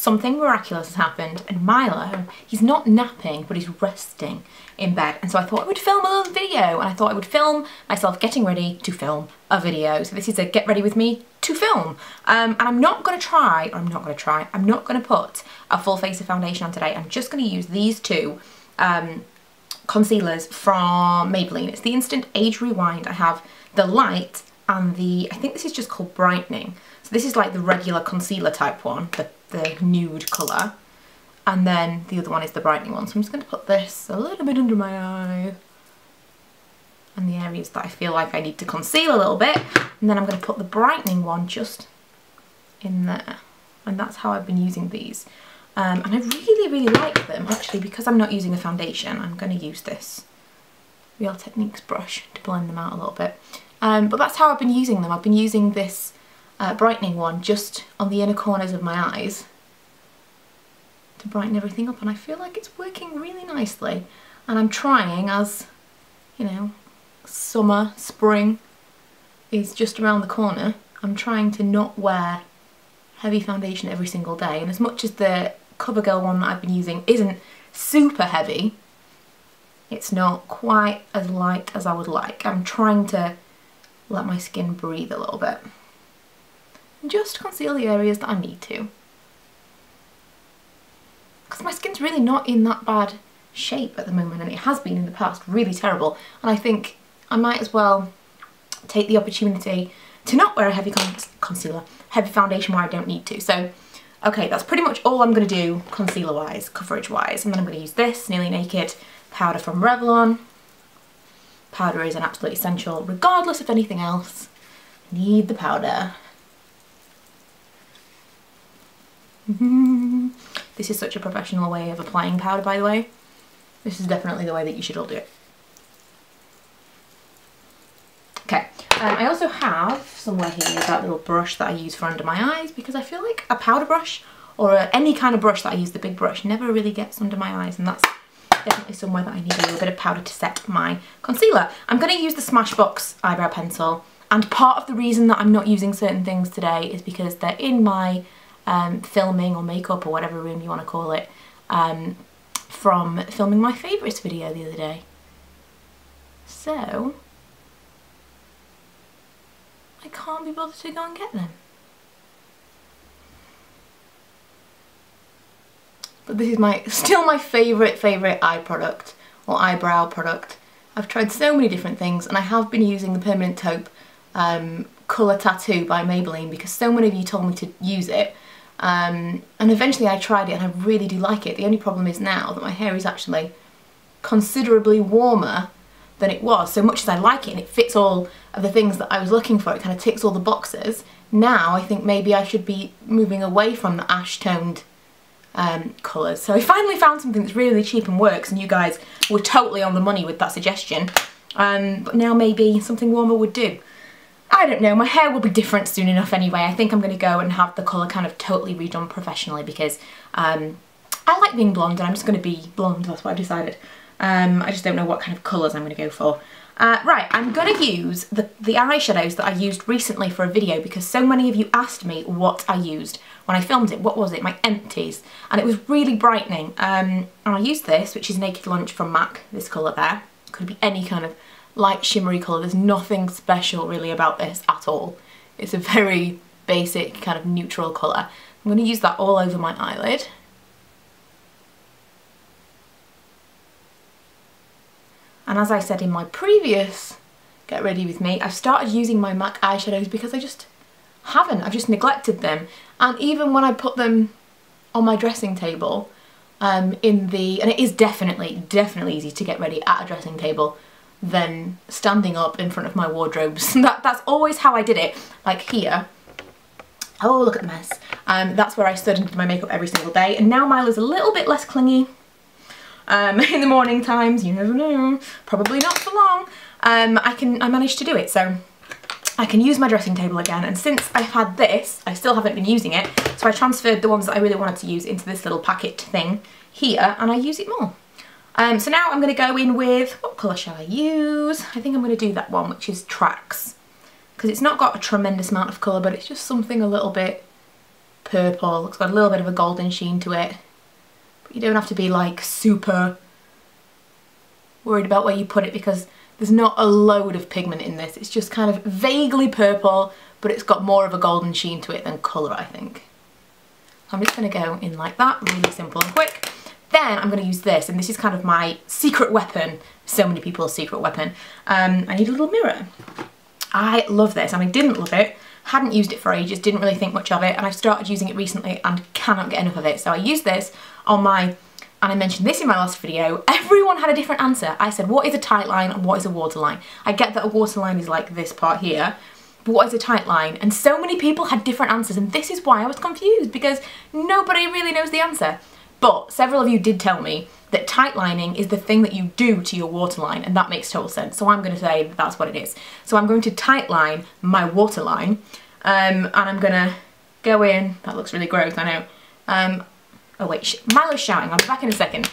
something miraculous has happened and Milo, he's not napping but he's resting in bed, and so I thought I would film a little video, and I thought I would film myself getting ready to film a video. So this is a get ready with me to film, and I'm not going to put a full face of foundation on today. I'm just going to use these two concealers from Maybelline. It's the Instant Age Rewind. I have the light and the, I think this is just called Brightening. So this is like the regular concealer type one, the nude colour. And then the other one is the brightening one. So I'm just going to put this a little bit under my eye and the areas that I feel like I need to conceal a little bit. And then I'm going to put the brightening one just in there. And that's how I've been using these. And I really, really like them actually, because I'm not using a foundation. I'm going to use this Real Techniques brush to blend them out a little bit. But that's how I've been using them. I've been using this brightening one just on the inner corners of my eyes to brighten everything up, and I feel like it's working really nicely. And I'm trying, as you know, summer, spring is just around the corner, I'm trying to not wear heavy foundation every single day. And as much as the CoverGirl one that I've been using isn't super heavy, it's not quite as light as I would like. I'm trying to let my skin breathe a little bit and just conceal the areas that I need to, because my skin's really not in that bad shape at the moment, and it has been in the past really terrible. And I think I might as well take the opportunity to not wear a heavy heavy foundation where I don't need to. So okay, that's pretty much all I'm going to do concealer wise, coverage wise. And then I'm going to use this Nearly Naked powder from Revlon. Powder is an absolute essential regardless of anything else. Need the powder. This is such a professional way of applying powder, by the way. This is definitely the way that you should all do it. Okay, I also have somewhere here that little brush that I use for under my eyes, because I feel like a powder brush or any kind of brush that I use, the big brush, never really gets under my eyes, and that's definitely somewhere that I need a little bit of powder to set my concealer. I'm going to use the Smashbox eyebrow pencil, and part of the reason that I'm not using certain things today is because they're in my filming or makeup or whatever room you want to call it, from filming my favourites video the other day. So I can't be bothered to go and get them. But this is still my favourite eye product, or eyebrow product. I've tried so many different things, and I have been using the Permanent Taupe Colour Tattoo by Maybelline because so many of you told me to use it. And eventually I tried it and I really do like it. The only problem is now that my hair is actually considerably warmer than it was. So much as I like it and it fits all of the things that I was looking for, it kind of ticks all the boxes, now I think maybe I should be moving away from the ash toned colours. So I finally found something that's really cheap and works, and you guys were totally on the money with that suggestion. But now maybe something warmer would do. I don't know, my hair will be different soon enough anyway. I think I'm going to go and have the colour kind of totally redone professionally, because I like being blonde and I'm just going to be blonde, that's what I've decided. I just don't know what kind of colours I'm going to go for. Right, I'm going to use the eyeshadows that I used recently for a video, because so many of you asked me what I used when I filmed it. What was it? My empties. And it was really brightening. And I used this, which is Naked Lunch from MAC, this colour there. Could be any kind of light shimmery colour. There's nothing special really about this at all. It's a very basic kind of neutral colour. I'm going to use that all over my eyelid. And as I said in my previous Get Ready With Me, I've started using my MAC eyeshadows because I just haven't. I've just neglected them. And even when I put them on my dressing table, and it is definitely easy to get ready at a dressing table than standing up in front of my wardrobes. That's always how I did it. Like here, oh look at the mess. That's where I stood and did my makeup every single day, and now mine is a little bit less clingy. In the morning times, you never know, probably not for long. I managed to do it, so I can use my dressing table again. And since I've had this, I still haven't been using it, so I transferred the ones that I really wanted to use into this little packet thing here, and I use it more. So now I'm going to go in with, what colour shall I use? I think I'm going to do that one, which is Trax, because it's not got a tremendous amount of colour, but it's just something a little bit purple. It's got a little bit of a golden sheen to it. But you don't have to be like super worried about where you put it because there's not a load of pigment in this. It's just kind of vaguely purple, but it's got more of a golden sheen to it than colour, I think. I'm just going to go in like that, really simple and quick. Then I'm going to use this, and this is kind of my secret weapon. So many people's secret weapon. I need a little mirror. I love this, and I didn't love it. Hadn't used it for ages, didn't really think much of it, and I've started using it recently and cannot get enough of it. So I used this on my, and I mentioned this in my last video, everyone had a different answer. I said, what is a tight line and what is a waterline? I get that a waterline is like this part here, but what is a tight line? And so many people had different answers, and this is why I was confused, because nobody really knows the answer. But several of you did tell me that tight lining is the thing that you do to your waterline, and that makes total sense. So I'm going to say that that's what it is. So I'm going to tight line my waterline, and I'm going to go in. That looks really gross, I know. Oh wait, Milo's shouting. I'll be back in a second.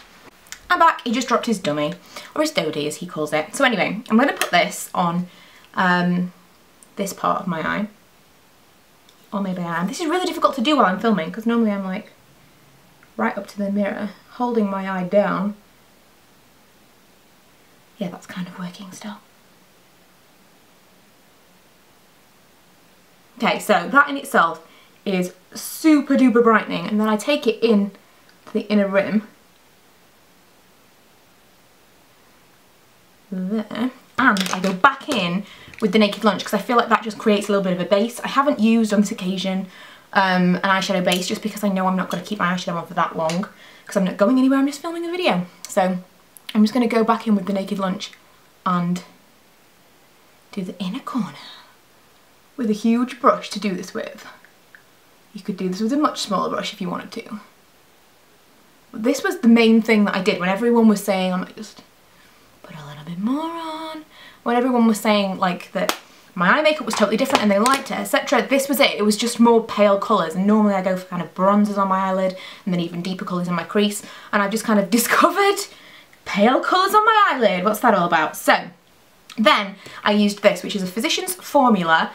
I'm back. He just dropped his dummy, or his dodie as he calls it. So anyway, I'm going to put this on this part of my eye. Or maybe I am. This is really difficult to do while I'm filming, because normally I'm like right up to the mirror, holding my eye down. Yeah, that's kind of working still. Okay, so that in itself is super duper brightening, and then I take it in to the inner rim. There. And I go back in with the Naked Lunch because I feel like that just creates a little bit of a base. I haven't used on this occasion an eyeshadow base just because I know I'm not going to keep my eyeshadow on for that long because I'm not going anywhere, I'm just filming a video. So I'm just going to go back in with the Naked Lunch and do the inner corner with a huge brush to do this with. You could do this with a much smaller brush if you wanted to. But this was the main thing that I did when everyone was saying, I might just put a little bit more on. When everyone was saying like that my eye makeup was totally different and they liked it, etc. This was it. It was just more pale colours, and normally I go for kind of bronzes on my eyelid and then even deeper colours in my crease, and I've just kind of discovered pale colours on my eyelid. What's that all about? So then I used this, which is a Physicians Formula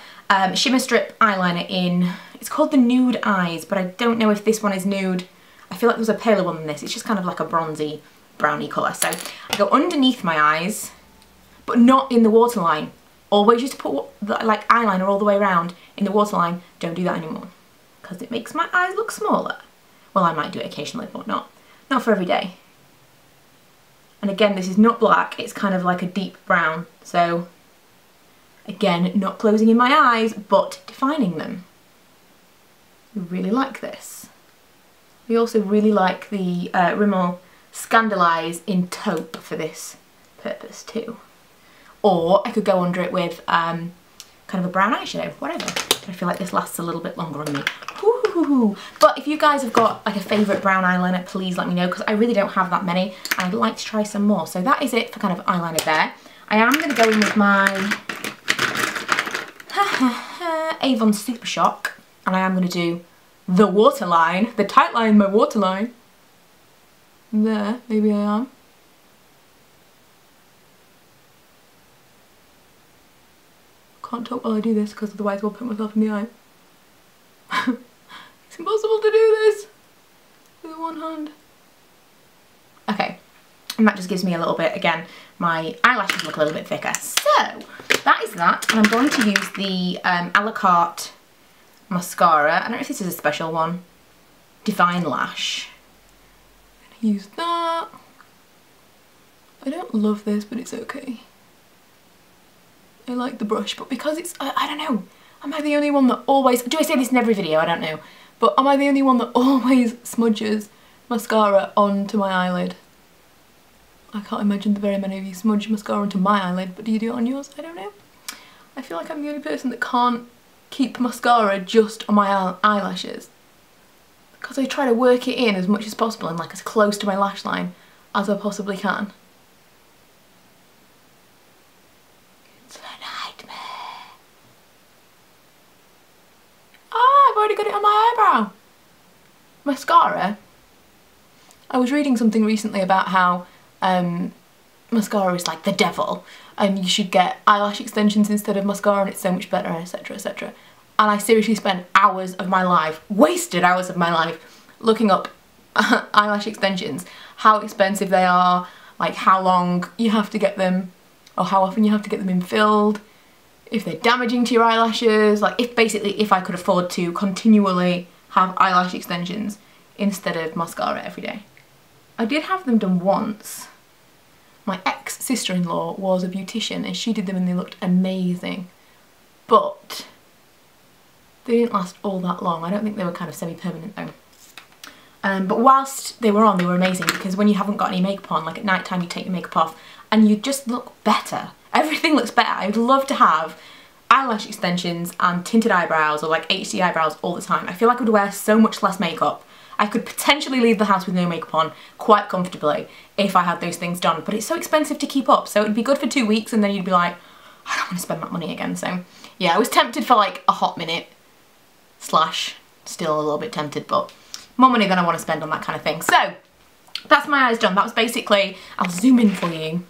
Shimmer Strip eyeliner in, it's called the Nude Eyes, but I don't know if this one is nude. I feel like there's a paler one than this. It's just kind of like a bronzy, browny colour. So I go underneath my eyes, but not in the waterline. Always used to put like eyeliner all the way around in the waterline. Don't do that anymore because it makes my eyes look smaller. Well, I might do it occasionally, but not for every day. And again, this is not black, it's kind of like a deep brown. So again, not closing in my eyes, but defining them. I really like this. We also really like the Rimmel Scandaleyes in Taupe for this purpose too. Or I could go under it with kind of a brown eyeshadow, whatever. But I feel like this lasts a little bit longer on me. Ooh. But if you guys have got like a favourite brown eyeliner, please let me know, because I really don't have that many and I'd like to try some more. So that is it for kind of eyeliner there. I am going to go in with my Avon Supershock, and I am going to do the waterline, the tight line, my waterline. There, maybe I am. Can't talk while I do this because otherwise I'll put myself in the eye. It's impossible to do this with one hand. Okay, and that just gives me a little bit, again, my eyelashes look a little bit thicker. So that is that, and I'm going to use the a la carte mascara. I don't know if this is a special one. Divine Lash. I'm gonna use that. I don't love this, but it's okay. I like the brush, but because it's, I don't know, am I the only one that always, do I say this in every video? I don't know. But am I the only one that always smudges mascara onto my eyelid? I can't imagine the very many of you smudge mascara onto my eyelid, but do you do it on yours? I don't know. I feel like I'm the only person that can't keep mascara just on my eyelashes. Because I try to work it in as much as possible and like as close to my lash line as I possibly can. I've already got it on my eyebrow. Mascara. I was reading something recently about how mascara is like the devil and you should get eyelash extensions instead of mascara and it's so much better, etc, etc. and I seriously spent hours of my life, wasted hours of my life, looking up eyelash extensions, how expensive they are, like how long you have to get them, or how often you have to get them infilled, if they're damaging to your eyelashes, like if I could afford to continually have eyelash extensions instead of mascara every day. I did have them done once. My ex-sister-in-law was a beautician and she did them and they looked amazing, but they didn't last all that long. I don't think they were kind of semi-permanent though. But whilst they were on, they were amazing, because when you haven't got any makeup on, like at night time you take your makeup off and you just look better. Everything looks better. I'd love to have eyelash extensions and tinted eyebrows, or like HD eyebrows all the time. I feel like I would wear so much less makeup. I could potentially leave the house with no makeup on quite comfortably if I had those things done, but it's so expensive to keep up, so it'd be good for 2 weeks and then you'd be like, I don't want to spend that money again. So yeah, I was tempted for like a hot minute, slash still a little bit tempted, but more money than I want to spend on that kind of thing. So that's my eyes done. That was basically, I'll zoom in for you.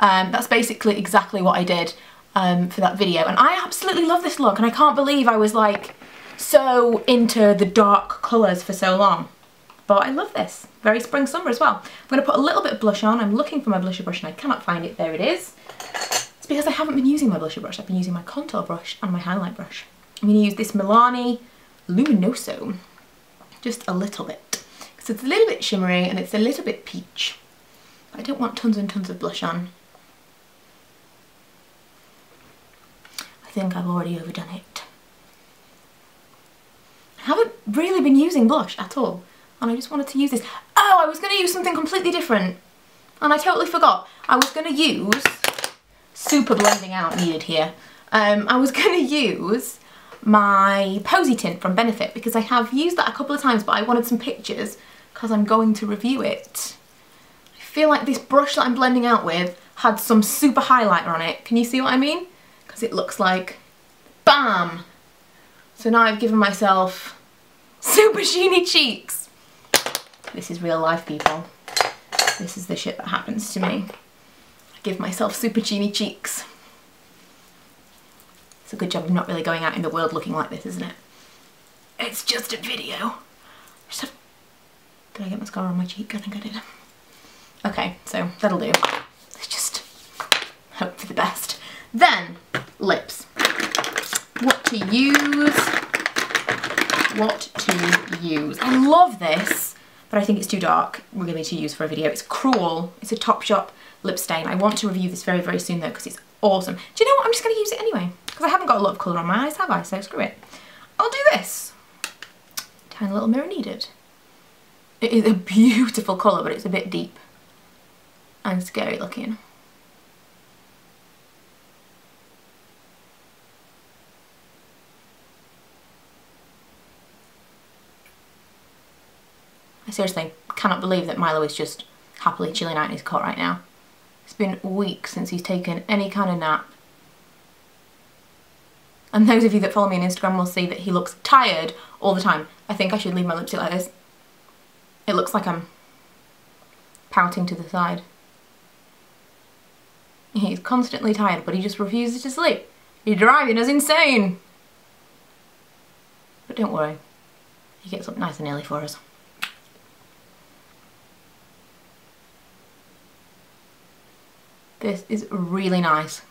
That's basically exactly what I did for that video, and I absolutely love this look, and I can't believe I was like so into the dark colours for so long. But I love this. Very spring summer as well. I'm going to put a little bit of blush on. I'm looking for my blusher brush and I cannot find it. There it is. It's because I haven't been using my blusher brush. I've been using my contour brush and my highlight brush. I'm going to use this Milani Luminoso. Just a little bit. Because it's a little bit shimmery and it's a little bit peach. But I don't want tons and tons of blush on. I think I've already overdone it. I haven't really been using blush at all, and I just wanted to use this. Oh, I was going to use something completely different, and I totally forgot. I was going to use, super blending out needed here, I was going to use my Posy tint from Benefit, because I have used that a couple of times, but I wanted some pictures because I'm going to review it. I feel like this brush that I'm blending out with had some super highlighter on it. Can you see what I mean? Because it looks like, bam! So now I've given myself super sheeny cheeks. This is real life, people. This is the shit that happens to me. I give myself super sheeny cheeks. It's a good job of not really going out in the world looking like this, isn't it? It's just a video. Did I get mascara on my cheek? I think I did. Okay, so that'll do. Let's just hope for the best. Then, lips. What to use. I love this, but I think it's too dark really to use for a video. It's Cruel. It's a Topshop lip stain. I want to review this very, very soon though, because it's awesome. Do you know what? I'm just going to use it anyway, because I haven't got a lot of colour on my eyes, have I? So screw it. I'll do this. Tiny little mirror needed. It is a beautiful colour, but it's a bit deep and scary looking. I seriously cannot believe that Milo is just happily chilling out in his cot right now. It's been weeks since he's taken any kind of nap. And those of you that follow me on Instagram will see that he looks tired all the time. I think I should leave my lipstick like this. It looks like I'm pouting to the side. He's constantly tired, but he just refuses to sleep. He's driving us insane. But don't worry, he gets up nice and early for us. This is really nice.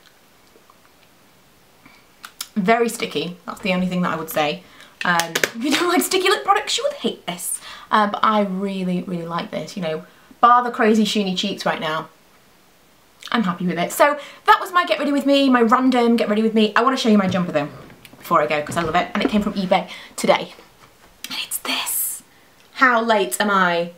Very sticky, that's the only thing that I would say. If you don't like sticky lip products, you would hate this. But I really, really like this, you know, bar the crazy sheeny cheeks right now. I'm happy with it. So that was my get ready with me, my random get ready with me. I want to show you my jumper though, before I go, because I love it. And it came from eBay today. And it's this. How late am I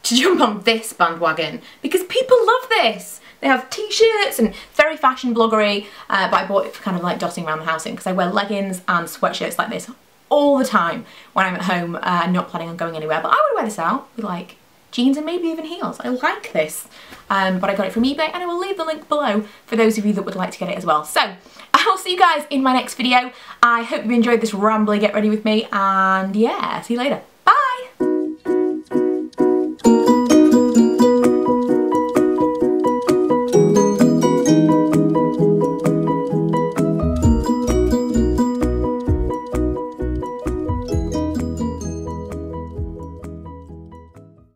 to jump on this bandwagon? Because people love this. They have t-shirts and very fashion bloggery, but I bought it for kind of like dotting around the house in, because I wear leggings and sweatshirts like this all the time when I'm at home and not planning on going anywhere. But I would wear this out with like jeans and maybe even heels. I like this. But I got it from eBay, and I will leave the link below for those of you that would like to get it as well. So I'll see you guys in my next video. I hope you enjoyed this rambly get ready with me, and yeah, see you later.